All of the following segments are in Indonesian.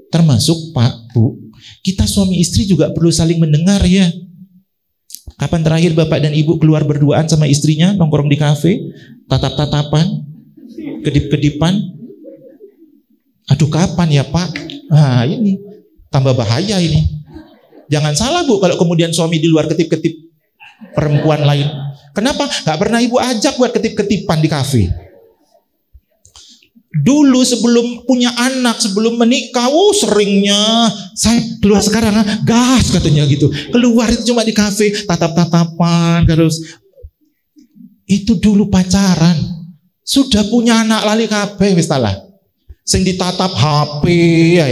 Termasuk Pak, Bu, kita suami istri juga perlu saling mendengar ya. Kapan terakhir Bapak dan Ibu keluar berduaan sama istrinya, nongkrong di kafe, tatap-tatapan, kedip-kedipan? Aduh kapan ya Pak? Nah ini tambah bahaya ini. Jangan salah Bu kalau kemudian suami di luar ketip-ketip perempuan lain. Kenapa? Gak pernah Ibu ajak buat ketip-ketipan di kafe. Dulu sebelum punya anak, sebelum menikah, seringnya saya keluar sekarang, gas katanya gitu. Keluar itu cuma di kafe, tatap-tatapan terus. Itu dulu pacaran. Sudah punya anak lali kabeh wis talah. Sing ditatap HP ya.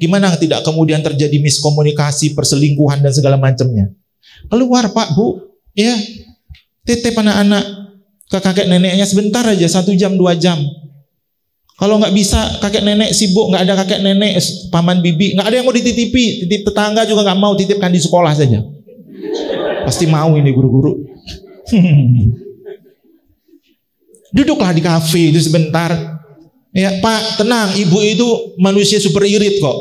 Gimana tidak kemudian terjadi miskomunikasi, perselingkuhan dan segala macamnya. Keluar Pak, Bu, ya. Titip anak-anak ke kakek neneknya sebentar aja, 1 jam 2 jam. Kalau nggak bisa kakek nenek sibuk, nggak ada kakek nenek, paman bibi, nggak ada yang mau dititipi, titip tetangga juga nggak mau, titipkan di sekolah saja. Pasti mau ini guru-guru. Duduklah di kafe itu sebentar. Ya Pak, tenang, ibu itu manusia super irit kok.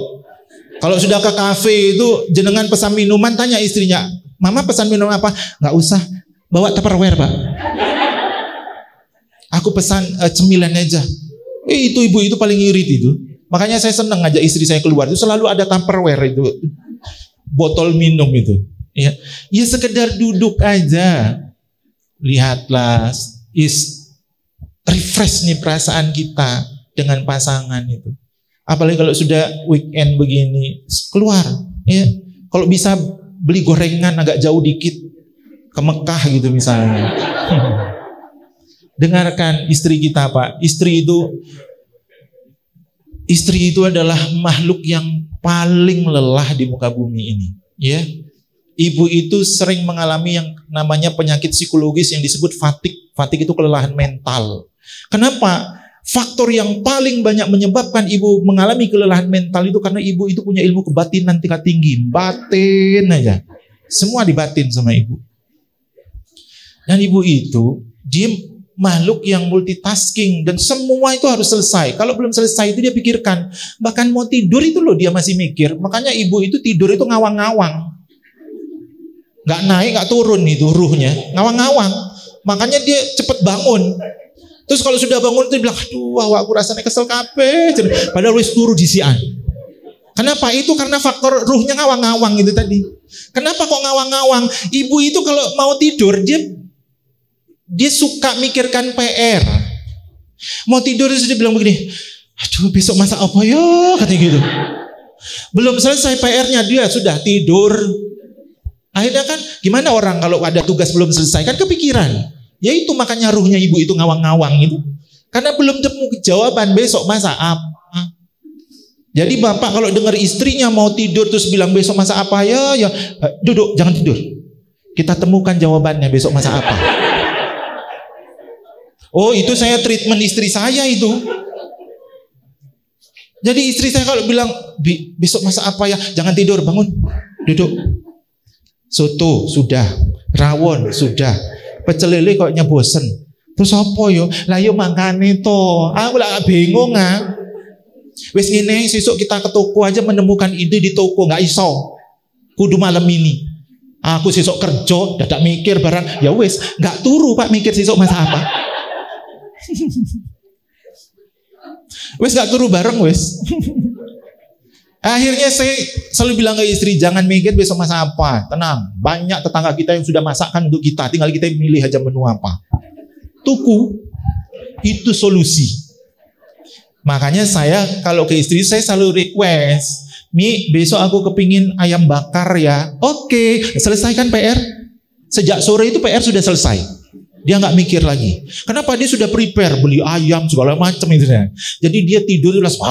Kalau sudah ke kafe itu jenengan pesan minuman, tanya istrinya, Mama pesan minum apa? Nggak usah, bawa Tupperware Pak. Aku pesan cemilan aja. Itu ibu itu paling irit itu. Makanya saya senang ngajak istri saya keluar itu selalu ada Tupperware itu, botol minum itu. Ya, ya sekedar duduk aja, lihatlah, refresh nih perasaan kita dengan pasangan itu. Apalagi kalau sudah weekend begini, keluar. Ya, kalau bisa beli gorengan agak jauh dikit ke Mekah gitu misalnya. Dengarkan istri kita Pak. Istri itu adalah makhluk yang paling lelah di muka bumi ini. Ya, ibu itu sering mengalami yang namanya penyakit psikologis yang disebut fatigue. Fatigue itu kelelahan mental. Kenapa? Faktor yang paling banyak menyebabkan ibu mengalami kelelahan mental itu karena ibu itu punya ilmu kebatinan tingkat tinggi. Batin aja. Semua dibatin sama ibu. Dan ibu itu, dia makhluk yang multitasking dan semua itu harus selesai. Kalau belum selesai itu dia pikirkan. Bahkan mau tidur itu loh dia masih mikir. Makanya ibu itu tidur itu ngawang-ngawang. Gak naik, gak turun itu ruhnya. Ngawang-ngawang. Makanya dia cepet bangun. Terus kalau sudah bangun itu dia bilang, aduh aku rasanya kesel kabeh. Padahal wis turu disian. Kenapa? Itu karena faktor ruhnya ngawang-ngawang itu tadi. Kenapa kok ngawang-ngawang? Ibu itu kalau mau tidur dia suka mikirkan PR. Mau tidur dia bilang begini, aduh besok masak apa ya, katanya gitu. Belum selesai PR-nya dia sudah tidur. Akhirnya kan gimana orang kalau ada tugas belum selesai kan kepikiran. Ya itu makanya ruhnya ibu itu ngawang-ngawang itu. Karena belum temu jawaban besok masak apa. Jadi bapak kalau dengar istrinya mau tidur terus bilang besok masak apa ya duduk jangan tidur. Kita temukan jawabannya besok masak apa. Oh itu saya treatment istri saya itu. Jadi istri saya kalau bilang besok masak apa ya, jangan tidur, bangun, duduk. Soto sudah, rawon sudah, pecel lele kayaknya bosen. Terus apa yo? Lah yo makane to. Aku lah bingung ah. Wes ngene sesuk kita ke toko aja menemukan ide di toko nggak iso. Kudu malam ini. Aku sesuk kerja, dadak mikir barang. Ya wes, nggak turu Pak mikir sesuk masak apa. Wes gak turu bareng wes. Akhirnya saya selalu bilang ke istri, jangan mikir besok masak apa. Tenang, banyak tetangga kita yang sudah masakkan untuk kita. Tinggal kita milih aja menu apa. Tuku, itu solusi. Makanya saya kalau ke istri saya selalu request, Mi besok aku kepingin ayam bakar ya. Oke, selesaikan PR. Sejak sore itu PR sudah selesai. Dia nggak mikir lagi. Kenapa? Dia sudah prepare beli ayam segala macam itu. Jadi dia tidur langsung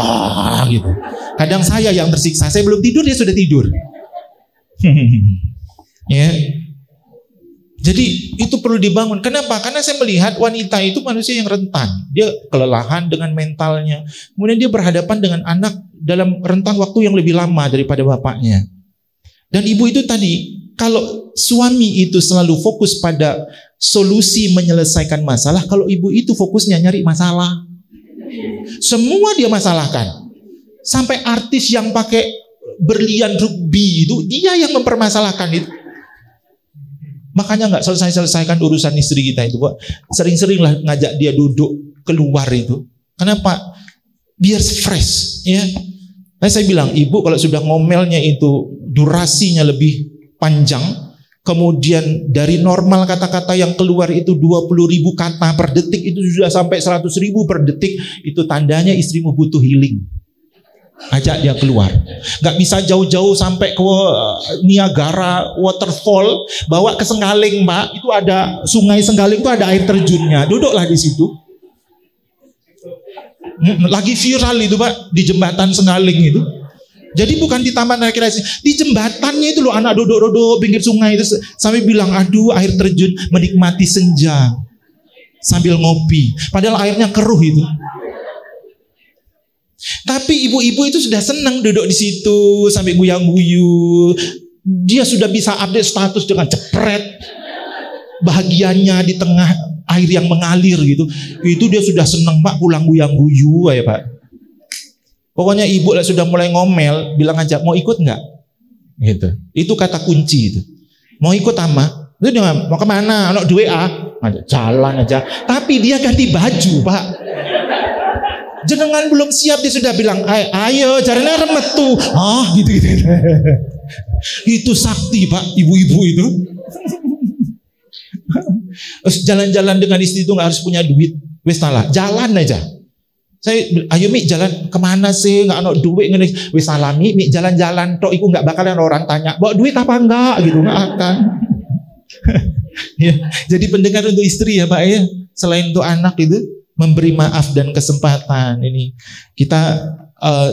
gitu. Kadang saya yang tersiksa. Saya belum tidur dia sudah tidur. Ya. Jadi itu perlu dibangun. Kenapa? Karena saya melihat wanita itu manusia yang rentan. Dia kelelahan dengan mentalnya. Kemudian dia berhadapan dengan anak dalam rentang waktu yang lebih lama daripada bapaknya. Dan ibu itu tadi, kalau suami itu selalu fokus pada solusi menyelesaikan masalah, kalau ibu itu fokusnya nyari masalah. Semua dia masalahkan. Sampai artis yang pakai berlian rugby itu dia yang mempermasalahkan itu. Makanya nggak selesaikan urusan istri kita itu, Pak. Sering-seringlah ngajak dia duduk keluar itu. Kenapa? Biar fresh, ya. Nah, saya bilang, ibu kalau sudah ngomelnya itu durasinya lebih panjang, kemudian dari normal kata-kata yang keluar itu 20.000 kata per detik, itu sudah sampai 100.000 per detik, itu tandanya istrimu butuh healing. Ajak dia keluar. Gak bisa jauh-jauh sampai ke Niagara Waterfall, bawa ke Senggaling, Pak. Itu ada Sungai Senggaling, itu ada air terjunnya. Duduklah di situ. Lagi viral itu, Pak, di jembatan Senggaling itu. Jadi bukan di taman rekreasi, di jembatannya itu loh, anak duduk-duduk pinggir sungai itu sampai bilang, aduh air terjun, menikmati senja sambil ngopi. Padahal airnya keruh itu. Tapi ibu-ibu itu sudah senang duduk di situ sampai guyang-guyu. Dia sudah bisa update status dengan jepret. Bahagianya di tengah air yang mengalir gitu. Itu dia sudah senang, Pak, pulang guyang-guyu ya, Pak. Pokoknya ibu lah sudah mulai ngomel, bilang aja, mau ikut nggak? Gitu. Itu kata kunci itu. Mau ikut ama? Itu dia mau kemana? Anak duit jalan aja. Tapi dia ganti baju, Pak. Jenengan belum siap, dia sudah bilang, ayo jarene remet tuh. Gitu. Itu sakti, Pak, ibu-ibu itu. Jalan-jalan dengan istri itu gak harus punya duit. Wes salah, jalan aja. Saya, ayo Mi jalan kemana sih? Gak ada duit ngene. Wes salah Mi jalan-jalan tok iku gak bakalan orang tanya, bawa duit apa enggak gitu, gak akan. Ya, jadi pendengar untuk istri ya, Pak ya. Selain untuk anak itu, memberi maaf dan kesempatan ini kita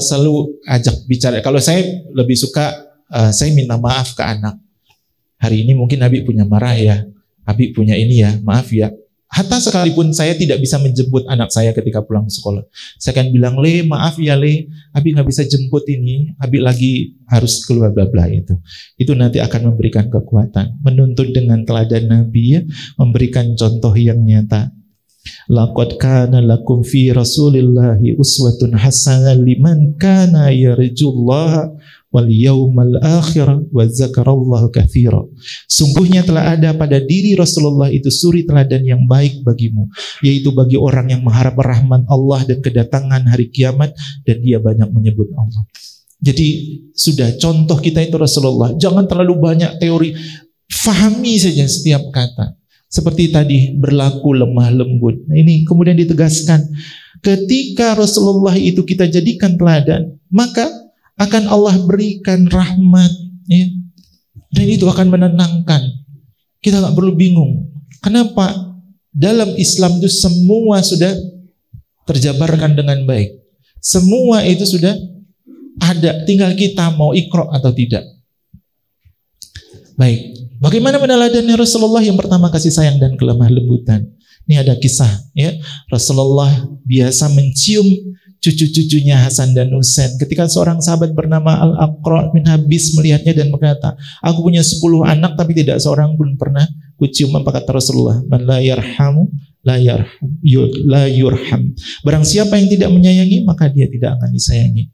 selalu ajak bicara. Kalau saya lebih suka saya minta maaf ke anak. Hari ini mungkin Habib punya marah ya, Habib punya ini ya, maaf ya. Hatta sekalipun saya tidak bisa menjemput anak saya ketika pulang sekolah, saya akan bilang, Le maaf ya Le, Habib nggak bisa jemput ini, Habib lagi harus keluar bla bla itu. Itu nanti akan memberikan kekuatan, menuntut dengan teladan Nabi ya, memberikan contoh yang nyata. Laqad kana lakum fi Rasulillahi uswatun hasanah liman kana yarjullaha wal yaumal akhir wa dzakarallaha katsira. Sungguhnya telah ada pada diri Rasulullah itu suri teladan yang baik bagimu, yaitu bagi orang yang mengharap rahmat Allah dan kedatangan hari kiamat dan dia banyak menyebut Allah. Jadi sudah contoh kita itu Rasulullah. Jangan terlalu banyak teori, fahami saja setiap kata. Seperti tadi, berlaku lemah lembut. Nah, ini kemudian ditegaskan, ketika Rasulullah itu kita jadikan teladan, maka akan Allah berikan rahmat, ya. Dan itu akan menenangkan. Kita gak perlu bingung. Kenapa? Dalam Islam itu semua sudah terjabarkan dengan baik. Semua itu sudah ada, tinggal kita mau ikra atau tidak. Baik. Bagaimana meneladani Rasulullah? Yang pertama, kasih sayang dan kelemah lembutan. Ini ada kisah ya. Rasulullah biasa mencium cucu-cucunya Hasan dan Husain. Ketika seorang sahabat bernama Al-Aqra bin Habis melihatnya dan berkata, aku punya 10 anak tapi tidak seorang pun pernah kucium. Apa kata Rasulullah? Man la yarhamu la yurham. Barang siapa yang tidak menyayangi, maka dia tidak akan disayangi.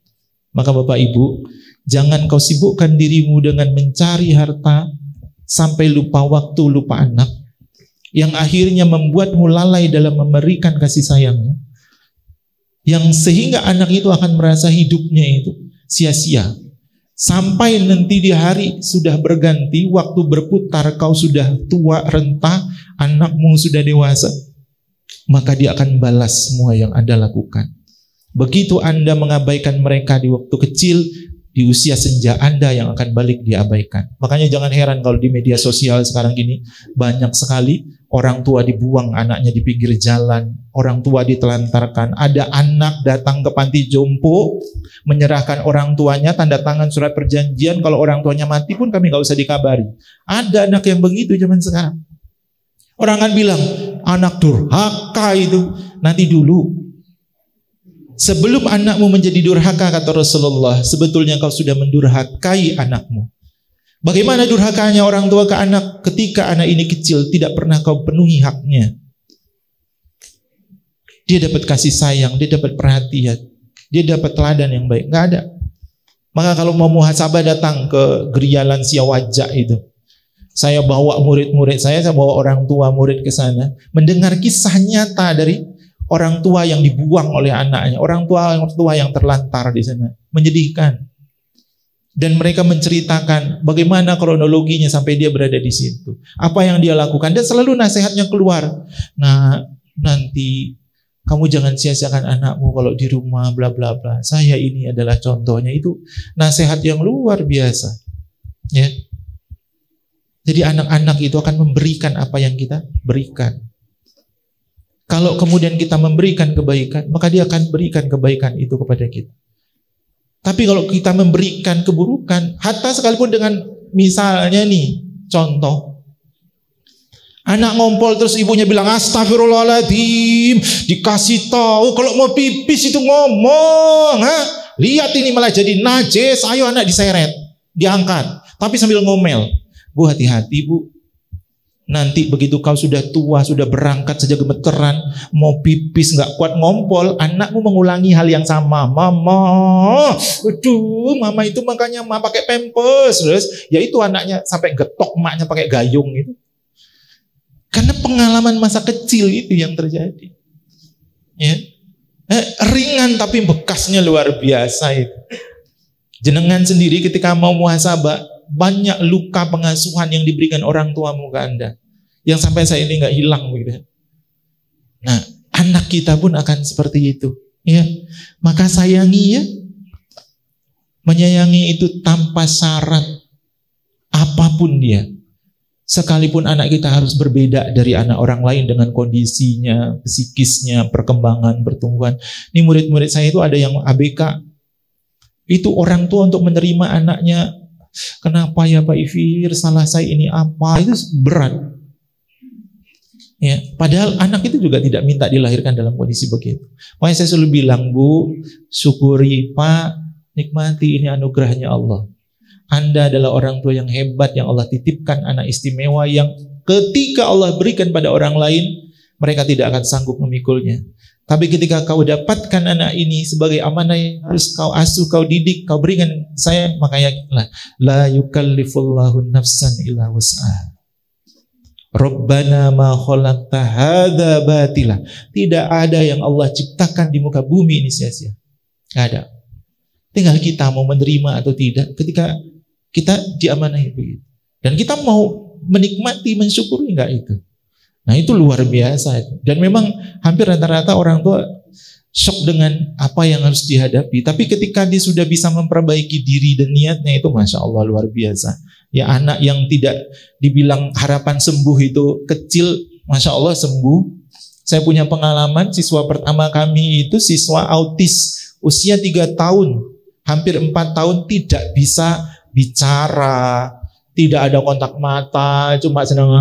Maka Bapak Ibu, jangan kau sibukkan dirimu dengan mencari harta sampai lupa waktu, lupa anak, yang akhirnya membuatmu lalai dalam memberikan kasih sayangnya, yang sehingga anak itu akan merasa hidupnya itu sia-sia. Sampai nanti di hari sudah berganti, waktu berputar, kau sudah tua renta, anakmu sudah dewasa, maka dia akan balas semua yang Anda lakukan. Begitu Anda mengabaikan mereka di waktu kecil, di usia senja Anda yang akan balik diabaikan. Makanya jangan heran kalau di media sosial sekarang gini banyak sekali orang tua dibuang anaknya di pinggir jalan, orang tua ditelantarkan. Ada anak datang ke panti jompo menyerahkan orang tuanya, tanda tangan surat perjanjian, kalau orang tuanya mati pun kami gak usah dikabari. Ada anak yang begitu zaman sekarang. Orang kan bilang anak durhaka itu. Nanti dulu, sebelum anakmu menjadi durhaka, kata Rasulullah, sebetulnya kau sudah mendurhakai anakmu. Bagaimana durhakanya orang tua ke anak? Ketika anak ini kecil, tidak pernah kau penuhi haknya. Dia dapat kasih sayang, dia dapat perhatian. Dia dapat teladan yang baik. Nggak ada. Maka kalau mau muhasabah datang ke Geria Lansia Wajak itu. Saya bawa murid-murid saya bawa orang tua murid ke sana. Mendengar kisah nyata dari orang tua yang dibuang oleh anaknya. Orang tua yang terlantar di sana. Menyedihkan. Dan mereka menceritakan bagaimana kronologinya sampai dia berada di situ. Apa yang dia lakukan. Dan selalu nasihatnya keluar. Nah, nanti kamu jangan sia-siakan anakmu kalau di rumah bla bla bla. Saya ini adalah contohnya. Itu nasihat yang luar biasa. Ya. Jadi anak-anak itu akan memberikan apa yang kita berikan. Kalau kemudian kita memberikan kebaikan, maka dia akan berikan kebaikan itu kepada kita. Tapi kalau kita memberikan keburukan, hatta sekalipun dengan misalnya nih, contoh. Anak ngompol terus ibunya bilang astagfirullahaladzim, dikasih tahu kalau mau pipis itu ngomong, lihat ini malah jadi najis, ayo anak diseret, diangkat, tapi sambil ngomel. Bu, hati-hati bu, nanti begitu kau sudah tua, sudah berangkat saja gemeteran, mau pipis nggak kuat ngompol, anakmu mengulangi hal yang sama. Mama, aduh, mama itu makanya mama pakai pampers, terus ya itu anaknya sampai getok emaknya pakai gayung itu. Karena pengalaman masa kecil itu yang terjadi. Ya. Ringan tapi bekasnya luar biasa itu. Jenengan sendiri ketika mau muhasabah, banyak luka pengasuhan yang diberikan orang tuamu ke Anda, yang sampai saat ini nggak hilang gitu. Nah, anak kita pun akan seperti itu, ya. Maka sayangi ya, menyayangi itu tanpa syarat apapun dia. Sekalipun anak kita harus berbeda dari anak orang lain dengan kondisinya, psikisnya, perkembangan, pertumbuhan. Ini murid-murid saya itu ada yang ABK. Itu orang tua untuk menerima anaknya, kenapa ya Pak Ifir, salah saya ini apa, itu berat. Ya, padahal anak itu juga tidak minta dilahirkan dalam kondisi begitu. Makanya saya selalu bilang, Bu, syukuri Pak, nikmati ini anugerahnya Allah. Anda adalah orang tua yang hebat, yang Allah titipkan anak istimewa, yang ketika Allah berikan pada orang lain, mereka tidak akan sanggup memikulnya. Tapi ketika kau dapatkan anak ini sebagai amanah yang harus kau asuh, kau didik, kau berikan saya, makanya la yukallifullahu nafsan illa wus'aha. Rabbana ma khalaqta hadza batila. Tidak ada yang Allah ciptakan di muka bumi ini sia-sia. Enggak ada. Tinggal kita mau menerima atau tidak ketika kita diamanahi begitu. Dan kita mau menikmati, mensyukuri enggak itu. Nah itu luar biasa. Dan memang hampir rata-rata orang tua shock dengan apa yang harus dihadapi. Tapi ketika dia sudah bisa memperbaiki diri dan niatnya, itu Masya Allah luar biasa. Ya, anak yang tidak dibilang harapan sembuh itu kecil, Masya Allah sembuh. Saya punya pengalaman, siswa pertama kami itu siswa autis, usia 3 tahun, hampir 4 tahun, tidak bisa bicara, tidak ada kontak mata, cuma senang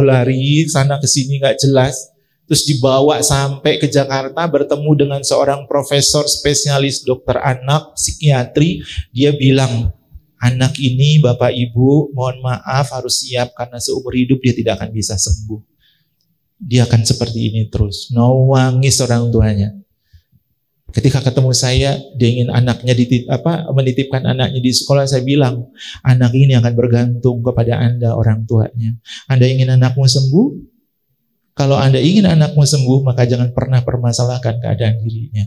lari sana ke sini nggak jelas. Terus dibawa sampai ke Jakarta, bertemu dengan seorang profesor spesialis dokter anak psikiatri. Dia bilang, anak ini Bapak Ibu mohon maaf harus siap karena seumur hidup dia tidak akan bisa sembuh. Dia akan seperti ini terus. Nangis orang tuanya. Ketika ketemu saya, dia ingin anaknya menitipkan anaknya di sekolah. Saya bilang, anak ini akan bergantung kepada Anda orang tuanya. Anda ingin anakmu sembuh? Kalau Anda ingin anakmu sembuh, maka jangan pernah permasalahkan keadaan dirinya.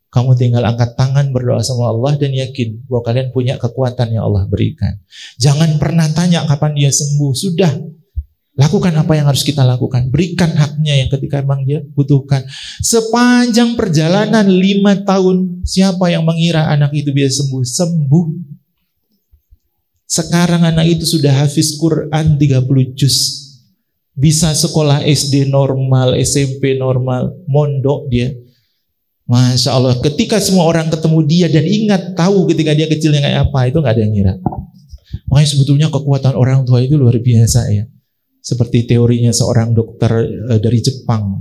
Kamu tinggal angkat tangan, berdoa sama Allah, dan yakin bahwa kalian punya kekuatan yang Allah berikan. Jangan pernah tanya kapan dia sembuh. Sudah, lakukan apa yang harus kita lakukan. Berikan haknya yang ketika memang dia butuhkan. Sepanjang perjalanan 5 tahun, siapa yang mengira anak itu bisa sembuh? Sembuh. Sekarang anak itu sudah hafiz Quran 30 juz. Bisa sekolah SD normal, SMP normal, mondok dia. Masya Allah, ketika semua orang ketemu dia dan ingat tahu ketika dia kecilnya kayak apa, itu gak ada yang ngira. Makanya sebetulnya kekuatan orang tua itu luar biasa ya. Seperti teorinya seorang dokter dari Jepang,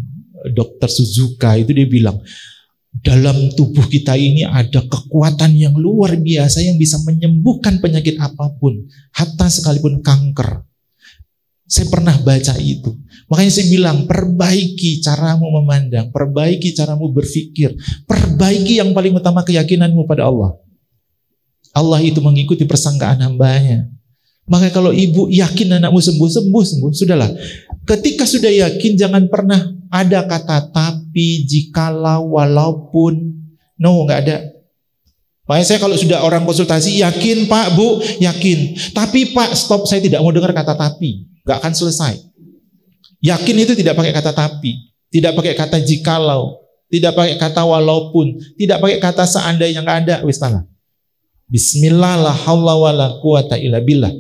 Dokter Suzuka, itu dia bilang, dalam tubuh kita ini ada kekuatan yang luar biasa yang bisa menyembuhkan penyakit apapun, hatta sekalipun kanker. Saya pernah baca itu. Makanya saya bilang, perbaiki caramu memandang, perbaiki caramu berpikir, perbaiki yang paling utama keyakinanmu pada Allah. Allah itu mengikuti persangkaan hambanya. Maka kalau ibu yakin anakmu sembuh, sudahlah. Ketika sudah yakin, jangan pernah ada kata tapi, jikalau, walaupun. No, nggak ada. Makanya saya kalau sudah orang konsultasi, yakin Pak, Bu, yakin. Tapi Pak, stop, saya tidak mau dengar kata tapi. Nggak akan selesai. Yakin itu tidak pakai kata tapi, tidak pakai kata jikalau, tidak pakai kata walaupun, tidak pakai kata seandainya, nggak ada. Wis salah. Bismillah la haula wala quwata illa billah.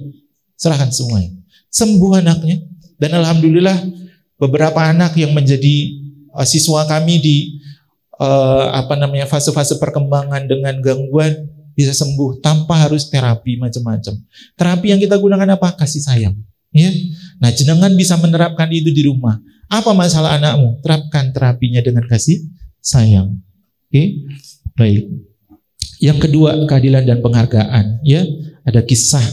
Serahkan semuanya. Sembuh anaknya. Dan alhamdulillah beberapa anak yang menjadi siswa kami di fase-fase perkembangan dengan gangguan bisa sembuh tanpa harus terapi macam-macam. Terapi yang kita gunakan apa? Kasih sayang. Ya. Nah, jenengan bisa menerapkan itu di rumah. Apa masalah anakmu? Terapkan terapinya dengan kasih sayang. Oke? Baik. Yang kedua, keadilan dan penghargaan. Ya, ada kisah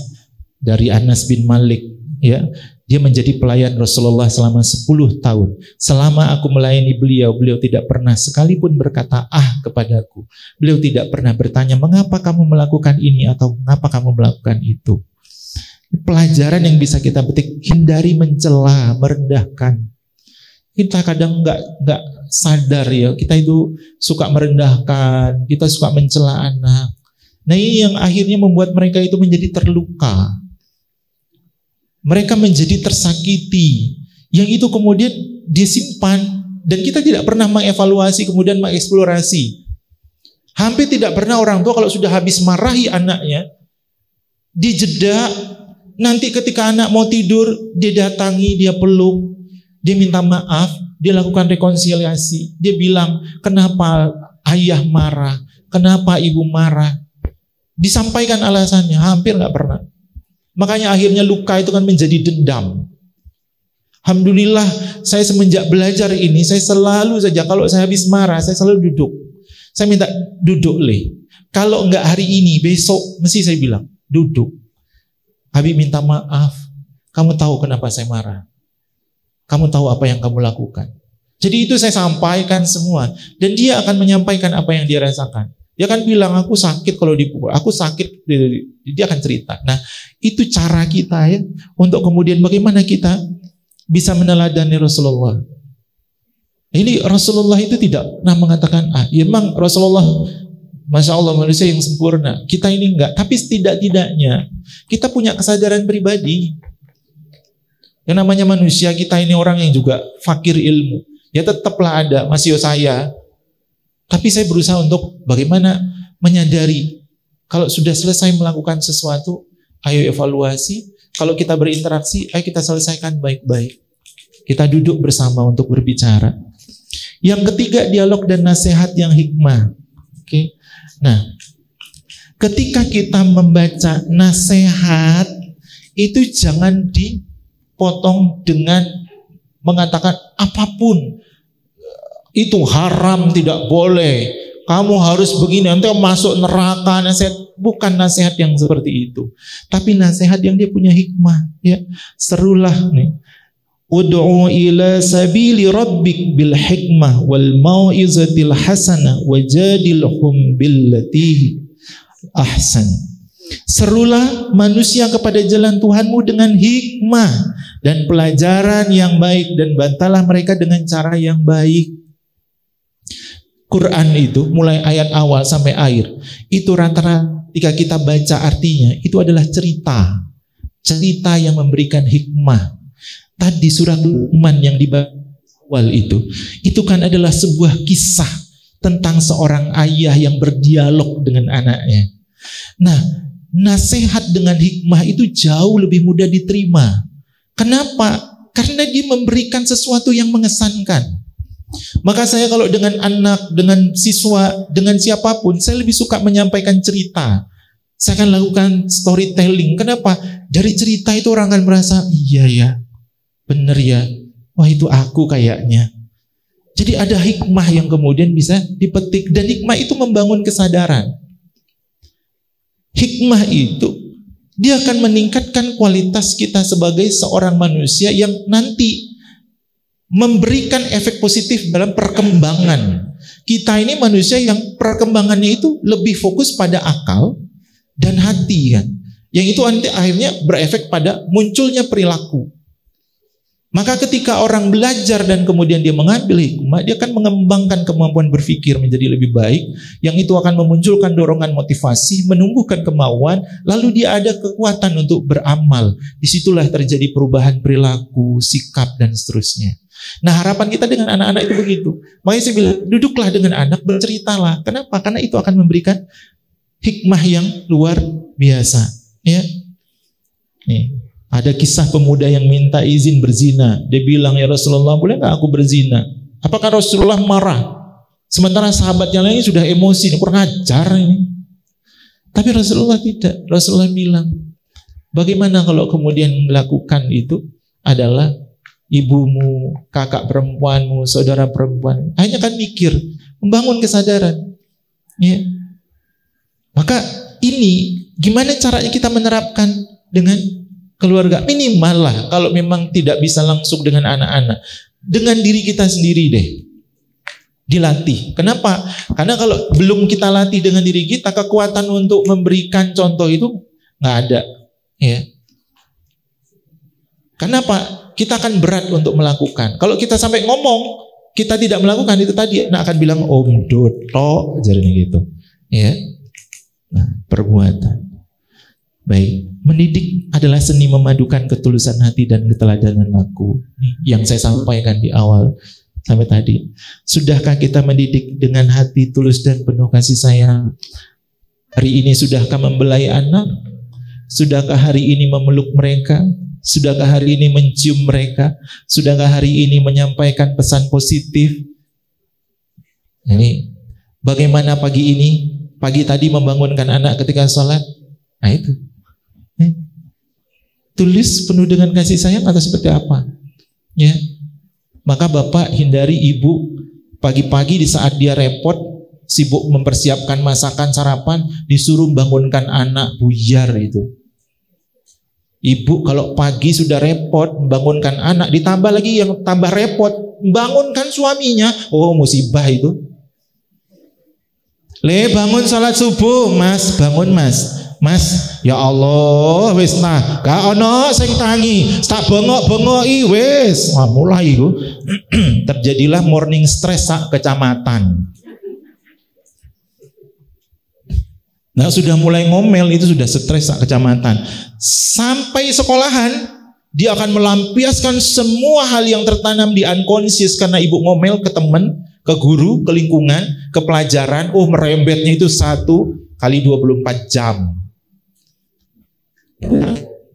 dari Anas bin Malik. Ya, dia menjadi pelayan Rasulullah selama 10 tahun. Selama aku melayani beliau, beliau tidak pernah sekalipun berkata kepadaku. Beliau tidak pernah bertanya, mengapa kamu melakukan ini atau mengapa kamu melakukan itu. Pelajaran yang bisa kita petik, hindari mencela, merendahkan. Kita kadang nggak sadar ya, kita itu suka merendahkan, kita suka mencela anak. Nah, ini yang akhirnya membuat mereka itu menjadi terluka. Mereka menjadi tersakiti. Yang itu kemudian disimpan dan kita tidak pernah mengevaluasi, kemudian mengeksplorasi. Hampir tidak pernah orang tua kalau sudah habis marahi anaknya, dijeda. Nanti ketika anak mau tidur, dia datangi, dia peluk, dia minta maaf, dia lakukan rekonsiliasi. Dia bilang, kenapa ayah marah, kenapa ibu marah. Disampaikan alasannya, hampir nggak pernah. Makanya akhirnya luka itu kan menjadi dendam. Alhamdulillah, saya semenjak belajar ini, saya selalu saja, kalau saya habis marah, saya selalu duduk. Saya minta duduk, Le. Kalau nggak hari ini, besok, mesti saya bilang, duduk. Habib minta maaf, kamu tahu kenapa saya marah. Kamu tahu apa yang kamu lakukan. Jadi itu saya sampaikan semua. Dan dia akan menyampaikan apa yang dia rasakan. Dia akan bilang, aku sakit kalau dipukul. Aku sakit, dia akan cerita. Nah, itu cara kita ya, untuk kemudian bagaimana kita bisa meneladani Rasulullah. Ini Rasulullah itu tidak pernah mengatakan, ya memang Rasulullah, Masya Allah, manusia yang sempurna. Kita ini enggak. Tapi setidak-tidaknya kita punya kesadaran pribadi. Yang namanya manusia, kita ini orang yang juga fakir ilmu. Ya tetaplah ada, masih saya. Tapi saya berusaha untuk bagaimana menyadari. Kalau sudah selesai melakukan sesuatu, ayo evaluasi. Kalau kita berinteraksi, ayo kita selesaikan baik-baik. Kita duduk bersama untuk berbicara. Yang ketiga, dialog dan nasihat yang hikmah. Oke. Nah, ketika kita membaca nasihat, itu jangan dipotong dengan mengatakan apapun. Itu haram, tidak boleh. Kamu harus begini, nanti masuk neraka. Nasihat, bukan nasihat yang seperti itu. Tapi nasihat yang dia punya hikmah. Ya, serulah nih. Ud'u ila sabili rabbik bil hikmah wal mau'izatil hasanah wajadilhum billati ahsan. Serulah manusia kepada jalan Tuhanmu dengan hikmah dan pelajaran yang baik, dan bantalah mereka dengan cara yang baik. Quran itu mulai ayat awal sampai akhir itu rata-rata ketika kita baca artinya itu adalah cerita yang memberikan hikmah. Tadi surah Luqman yang di awal itu kan adalah sebuah kisah tentang seorang ayah yang berdialog dengan anaknya. Nah, nasihat dengan hikmah itu jauh lebih mudah diterima. Kenapa? Karena dia memberikan sesuatu yang mengesankan. Maka saya kalau dengan anak, dengan siswa, dengan siapapun, saya lebih suka menyampaikan cerita. Saya akan lakukan storytelling. Kenapa? Dari cerita itu orang akan merasa, iya ya, benar ya, wah itu aku kayaknya. Jadi ada hikmah yang kemudian bisa dipetik. Dan hikmah itu membangun kesadaran. Hikmah itu dia akan meningkatkan kualitas kita sebagai seorang manusia yang nanti memberikan efek positif dalam perkembangan. Kita ini manusia yang perkembangannya itu lebih fokus pada akal dan hati kan. Yang itu nanti akhirnya berefek pada munculnya perilaku. Maka ketika orang belajar dan kemudian dia mengambil hikmah, dia akan mengembangkan kemampuan berpikir menjadi lebih baik, yang itu akan memunculkan dorongan motivasi, menumbuhkan kemauan, lalu dia ada kekuatan untuk beramal. Disitulah terjadi perubahan perilaku, sikap, dan seterusnya. Nah, harapan kita dengan anak-anak itu begitu. Makanya saya bilang, duduklah dengan anak, berceritalah. Kenapa? Karena itu akan memberikan hikmah yang luar biasa. Ya, nih. Ada kisah pemuda yang minta izin berzina. Dia bilang, ya Rasulullah, boleh gak aku berzina? Apakah Rasulullah marah? Sementara sahabat yang lain sudah emosi, ini kurang ajar ini. Tapi Rasulullah tidak. Rasulullah bilang, bagaimana kalau kemudian melakukan itu adalah ibumu, kakak perempuanmu, saudara perempuan. Hanya kan mikir, membangun kesadaran. Ya. Maka ini gimana caranya kita menerapkan dengan keluarga? Minimal lah, kalau memang tidak bisa langsung dengan anak-anak, dengan diri kita sendiri deh, dilatih. Kenapa? Karena kalau belum kita latih dengan diri kita, kekuatan untuk memberikan contoh itu nggak ada. Ya. Kenapa? Kita akan berat untuk melakukan. Kalau kita sampai ngomong, kita tidak melakukan itu tadi, anak akan bilang Om Doto, jadinya gitu. Ya. Nah, perbuatan. Baik, mendidik adalah seni memadukan ketulusan hati dan keteladanan laku. Yang saya sampaikan di awal sampai tadi. Sudahkah kita mendidik dengan hati tulus dan penuh kasih sayang? Hari ini sudahkah membelai anak? Sudahkah hari ini memeluk mereka? Sudahkah hari ini mencium mereka? Sudahkah hari ini menyampaikan pesan positif? Ini bagaimana pagi ini? Pagi tadi membangunkan anak ketika sholat. Nah itu. Tulis penuh dengan kasih sayang atau seperti apa? Ya. Maka bapak hindari ibu pagi-pagi di saat dia repot, sibuk mempersiapkan masakan sarapan, disuruh bangunkan anak, buyar itu. Ibu kalau pagi sudah repot membangunkan anak, ditambah lagi yang tambah repot, bangunkan suaminya, oh musibah itu. Bangun salat subuh, mas, bangun mas. Mas, ya Allah, wis nah, gak ono sing tangi, tak bengok-bengoki wis. Wah, mulai iku. Terjadilah morning stress sak kecamatan. Nah, sudah mulai ngomel itu sudah stres sak kecamatan. Sampai sekolahan dia akan melampiaskan semua hal yang tertanam di unconscious karena ibu ngomel ke teman, ke guru, ke lingkungan, ke pelajaran. Oh, merembetnya itu 1 kali 24 jam.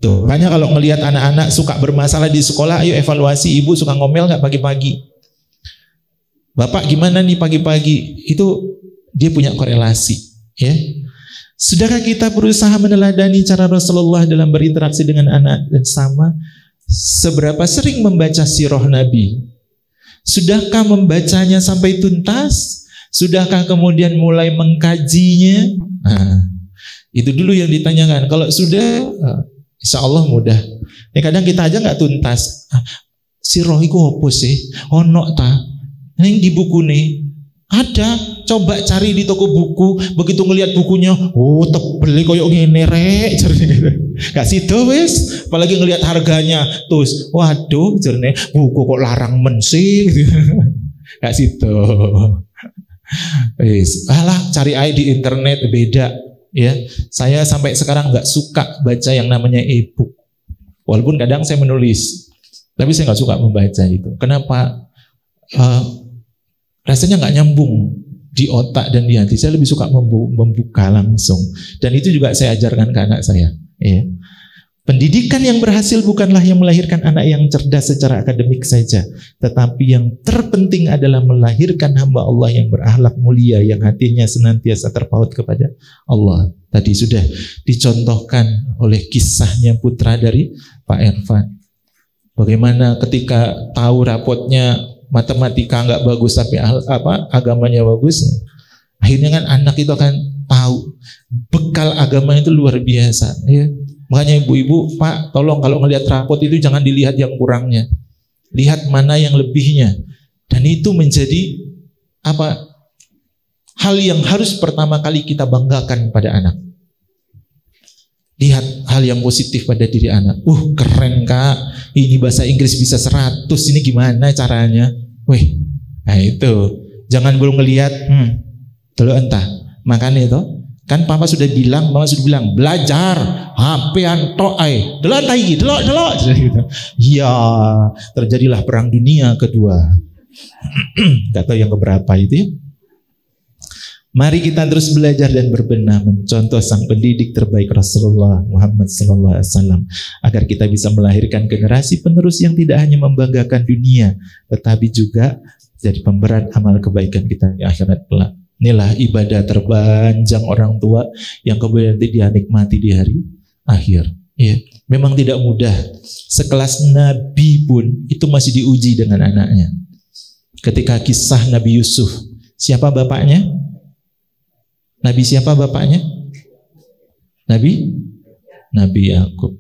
Tuh, makanya kalau ngelihat anak-anak suka bermasalah di sekolah, ayo evaluasi, ibu suka ngomel nggak pagi-pagi? Bapak gimana nih pagi-pagi? Itu dia punya korelasi, ya. Sudahkah kita berusaha meneladani cara Rasulullah dalam berinteraksi dengan anak dan sama? Seberapa sering membaca sirah Nabi? Sudahkah membacanya sampai tuntas? Sudahkah kemudian mulai mengkajinya? Nah, itu dulu yang ditanyakan. Kalau sudah, insya Allah mudah. Ya, kadang kita aja nggak tuntas. Sirah iku apa sih? Ono ta? Yang di buku nih ada. Coba cari di toko buku. Begitu ngelihat bukunya, oh tebel koyok ngene rek. Gak sido wis. Apalagi ngelihat harganya, terus, waduh, jerne buku kok larang men sih. Gak sido. Wis, alah cari aja di internet beda. Ya, saya sampai sekarang nggak suka baca yang namanya e-book. Walaupun kadang saya menulis, tapi saya nggak suka membaca itu. Kenapa? Rasanya nggak nyambung di otak dan di hati. Saya lebih suka membuka langsung. Dan itu juga saya ajarkan ke anak saya. Ya. Pendidikan yang berhasil bukanlah yang melahirkan anak yang cerdas secara akademik saja, tetapi yang terpenting adalah melahirkan hamba Allah yang berakhlak mulia, yang hatinya senantiasa terpaut kepada Allah. Tadi sudah dicontohkan oleh kisahnya putra dari Pak Irfan. Bagaimana ketika tahu rapotnya matematika nggak bagus tapi agamanya bagus, akhirnya kan anak itu akan tahu bekal agamanya itu luar biasa. Ya. Makanya ibu-ibu, Pak, tolong kalau ngelihat rapot itu jangan dilihat yang kurangnya. Lihat mana yang lebihnya. Dan itu menjadi hal yang harus pertama kali kita banggakan pada anak. Lihat hal yang positif pada diri anak. Keren Kak, ini bahasa Inggris bisa 100, ini gimana caranya? Nah itu. Jangan belum ngelihat, dulu entah. Makanya itu, kan Papa sudah bilang, Mama sudah bilang, belajar, HP anto ai, delok lagi, delok. Iya, terjadilah perang dunia kedua. Gak tahu yang keberapa itu ya. Mari kita terus belajar dan berbenah mencontoh sang pendidik terbaik Rasulullah Muhammad SAW, agar kita bisa melahirkan generasi penerus yang tidak hanya membanggakan dunia, tetapi juga jadi pemberat amal kebaikan kita di akhirat kelak. Inilah ibadah terpanjang orang tua yang kemudian dia nikmati di hari akhir. Ya, memang tidak mudah. Sekelas Nabi pun itu masih diuji dengan anaknya. Ketika kisah Nabi Yusuf, siapa bapaknya? Nabi siapa bapaknya? Nabi Yakub.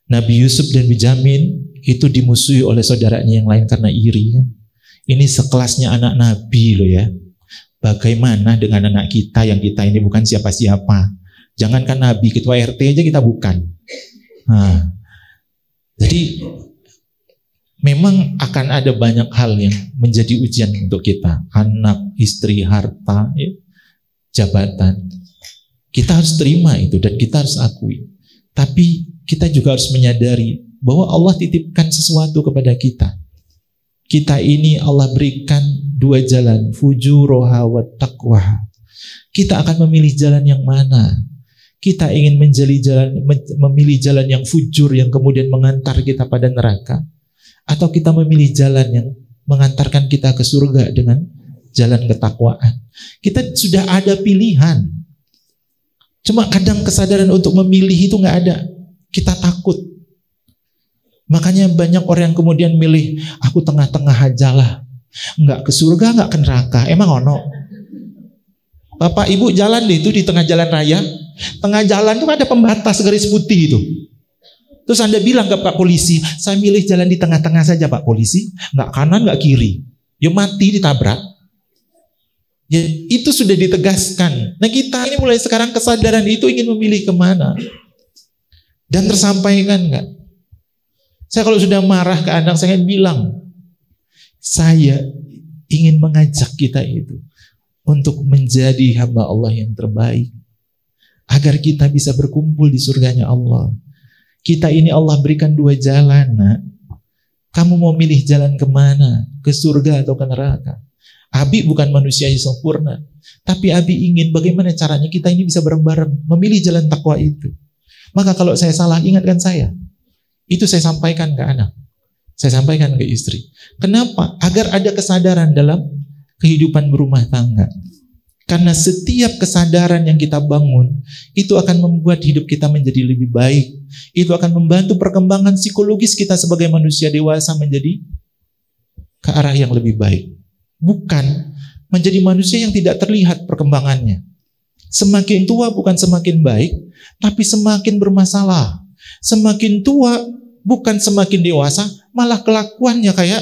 Nabi Yusuf dan Benyamin itu dimusuhi oleh saudaranya yang lain karena iri. Ini sekelasnya anak Nabi loh ya. Bagaimana dengan anak kita yang kita ini bukan siapa-siapa? Jangankan Nabi, ketua RT aja kita bukan. Jadi memang akan ada banyak hal yang menjadi ujian untuk kita. Anak, istri, harta, ya, jabatan. Kita harus terima itu dan kita harus akui. Tapi kita juga harus menyadari bahwa Allah titipkan sesuatu kepada kita. Kita ini Allah berikan dua jalan, fujuroha wa taqwa. Kita akan memilih jalan yang mana? Kita ingin memilih jalan yang fujur yang kemudian mengantar kita pada neraka, atau kita memilih jalan yang mengantarkan kita ke surga dengan jalan ketakwaan. Kita sudah ada pilihan. Cuma kadang kesadaran untuk memilih itu nggak ada. Kita takut. Makanya banyak orang yang kemudian milih, aku tengah-tengah aja lah. Nggak ke surga, nggak ke neraka. Emang ono? Bapak Ibu jalan deh itu di tengah jalan raya. Tengah jalan itu ada pembatas garis putih itu. Terus Anda bilang ke Pak Polisi, saya milih jalan di tengah-tengah saja Pak Polisi. Nggak kanan, nggak kiri. Ya mati ditabrak. Ya, itu sudah ditegaskan. Nah kita ini mulai sekarang kesadaran itu ingin memilih kemana. Dan tersampaikan nggak? Saya kalau sudah marah ke anak, saya bilang, saya ingin mengajak kita itu untuk menjadi hamba Allah yang terbaik. Agar kita bisa berkumpul di surganya Allah. Kita ini Allah berikan dua jalan, nak. Kamu mau milih jalan kemana? Ke surga atau ke neraka? Abi bukan manusia yang sempurna, tapi Abi ingin bagaimana caranya kita ini bisa bareng-bareng memilih jalan takwa itu. Maka kalau saya salah, ingatkan saya. Itu saya sampaikan ke anak, saya sampaikan ke istri. Kenapa? Agar ada kesadaran dalam kehidupan berumah tangga. Karena setiap kesadaran yang kita bangun itu akan membuat hidup kita menjadi lebih baik. Itu akan membantu perkembangan psikologis kita sebagai manusia dewasa menjadi ke arah yang lebih baik. Bukan menjadi manusia yang tidak terlihat perkembangannya. Semakin tua bukan semakin baik, tapi semakin bermasalah. Semakin tua bukan semakin dewasa, malah kelakuannya kayak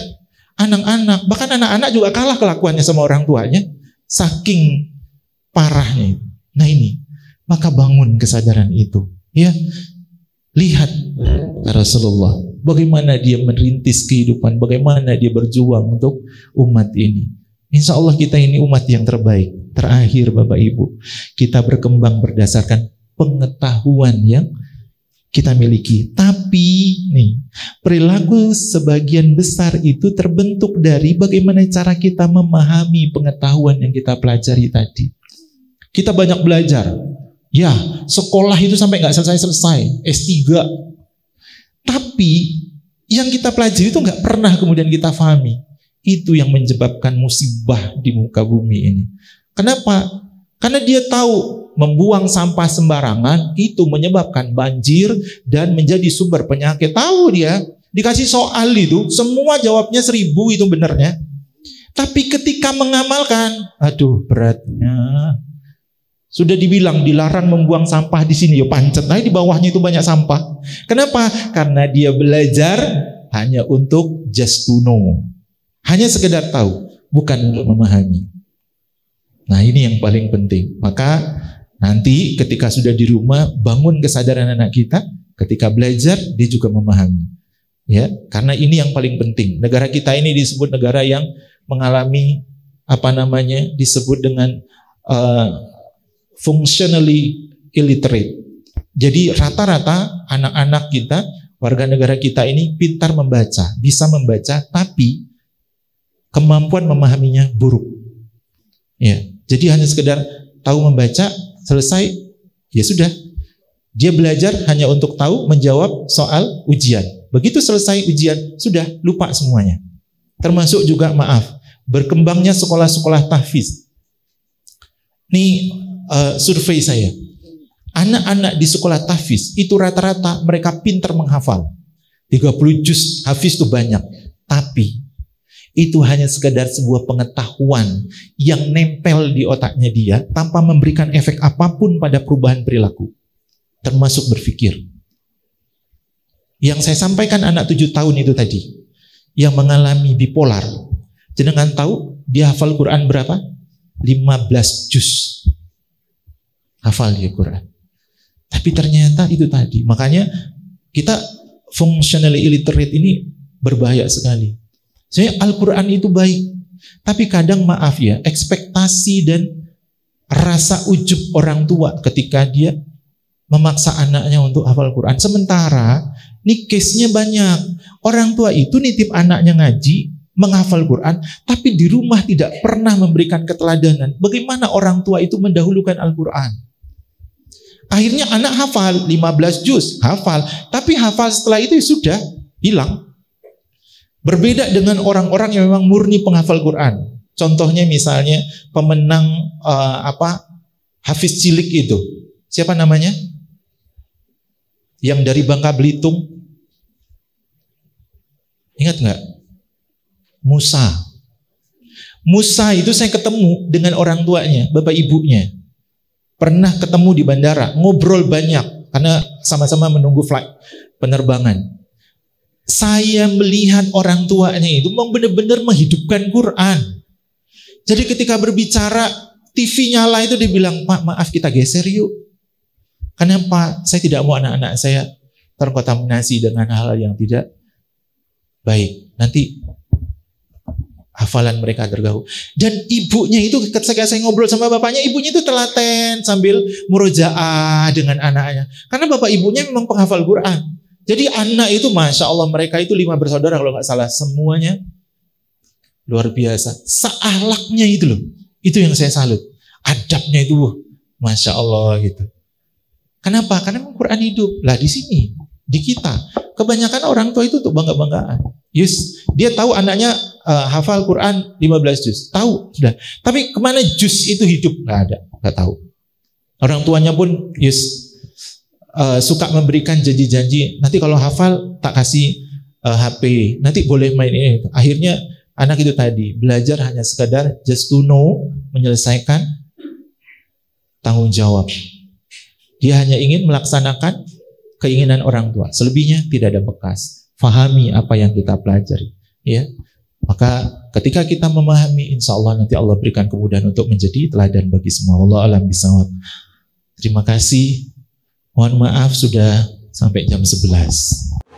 anak-anak. Bahkan anak-anak juga kalah kelakuannya sama orang tuanya. Saking parahnya. Nah ini, maka bangun kesadaran itu. Ya, lihat Rasulullah, bagaimana dia merintis kehidupan, bagaimana dia berjuang untuk umat ini. Insya Allah kita ini umat yang terbaik. Terakhir Bapak Ibu, kita berkembang berdasarkan pengetahuan yang kita miliki. Tapi nih, perilaku sebagian besar itu terbentuk dari bagaimana cara kita memahami pengetahuan yang kita pelajari tadi. Kita banyak belajar. Ya, sekolah itu sampai nggak selesai-selesai, S3. Tapi yang kita pelajari itu nggak pernah kemudian kita pahami. Itu yang menyebabkan musibah di muka bumi ini. Kenapa? Karena dia tahu membuang sampah sembarangan itu menyebabkan banjir dan menjadi sumber penyakit. Tahu dia, dikasih soal itu, semua jawabnya 1000 itu benarnya. Tapi ketika mengamalkan, aduh beratnya. Sudah dibilang dilarang membuang sampah di sini, ya pancet. Nah, di bawahnya itu banyak sampah. Kenapa? Karena dia belajar hanya untuk just to know. Hanya sekedar tahu, bukan untuk memahami. Nah, ini yang paling penting. Maka nanti ketika sudah di rumah, bangun kesadaran anak kita. Ketika belajar, dia juga memahami. Ya, karena ini yang paling penting. Negara kita ini disebut negara yang mengalami disebut dengan functionally illiterate. Jadi rata-rata anak-anak kita, warga negara kita ini pintar membaca, bisa membaca, tapi kemampuan memahaminya buruk. Ya, jadi hanya sekedar tahu membaca, selesai, ya sudah. Dia belajar hanya untuk tahu menjawab soal ujian. Begitu selesai ujian, sudah lupa semuanya. Termasuk juga berkembangnya sekolah-sekolah tahfiz. Ini survei saya. Anak-anak di sekolah tahfiz itu rata-rata mereka pintar menghafal. 30 juz hafiz itu banyak. Tapi itu hanya sekedar sebuah pengetahuan yang nempel di otaknya dia tanpa memberikan efek apapun pada perubahan perilaku. Termasuk berpikir. Yang saya sampaikan anak 7 tahun itu tadi, yang mengalami bipolar. Jenengan tahu dia hafal Quran berapa? 15 juz. Hafal dia Quran. Tapi ternyata itu tadi. Makanya kita functionally illiterate ini berbahaya sekali. Sebenarnya Al-Quran itu baik. Tapi kadang ekspektasi dan rasa ujub orang tua ketika dia memaksa anaknya untuk hafal Quran. Sementara ini case-nya banyak. Orang tua itu nitip anaknya ngaji, menghafal Quran, tapi di rumah tidak pernah memberikan keteladanan. Bagaimana orang tua itu mendahulukan Al-Quran? Akhirnya anak hafal 15 juz, hafal. Tapi hafal setelah itu sudah hilang. Berbeda dengan orang-orang yang memang murni penghafal Quran. Contohnya misalnya pemenang Hafiz Cilik itu. Siapa namanya? Yang dari Bangka Belitung. Ingat nggak? Musa. Musa itu saya ketemu dengan orang tuanya, bapak ibunya. Pernah ketemu di bandara, ngobrol banyak karena sama-sama menunggu flight penerbangan. Saya melihat orang tuanya itu memang benar-benar menghidupkan Quran. Jadi ketika berbicara, TV nyala itu dibilang, "Pak, maaf kita geser yuk." Kenapa? Saya tidak mau anak-anak saya terkontaminasi dengan hal yang tidak baik. Nanti hafalan mereka terganggu. Dan ibunya itu ketika saya ngobrol sama bapaknya, ibunya itu telaten sambil murojaah dengan anaknya. Karena bapak ibunya memang penghafal Quran. Jadi anak itu Masya Allah, mereka itu 5 bersaudara kalau nggak salah. Semuanya luar biasa. Seahlaknya itu loh. Itu yang saya salut. Adabnya itu Masya Allah gitu. Kenapa? Karena Quran hidup. Lah di sini, di kita. Kebanyakan orang tua itu untuk bangga-banggaan. Yes, dia tahu anaknya hafal Quran 15 juz. Tahu, sudah. Tapi kemana juz itu hidup? Nggak ada, nggak tahu. Orang tuanya pun suka memberikan janji-janji. Nanti kalau hafal tak kasih HP. Nanti boleh main ini. Akhirnya anak itu tadi belajar hanya sekadar just to know, menyelesaikan tanggung jawab. Dia hanya ingin melaksanakan keinginan orang tua. Selebihnya tidak ada bekas. Fahami apa yang kita pelajari. Ya, maka ketika kita memahami, insya Allah nanti Allah berikan kemudahan untuk menjadi teladan bagi semua. Wallahu a'lam bishawab. Terima kasih. Mohon maaf sudah sampai jam 11.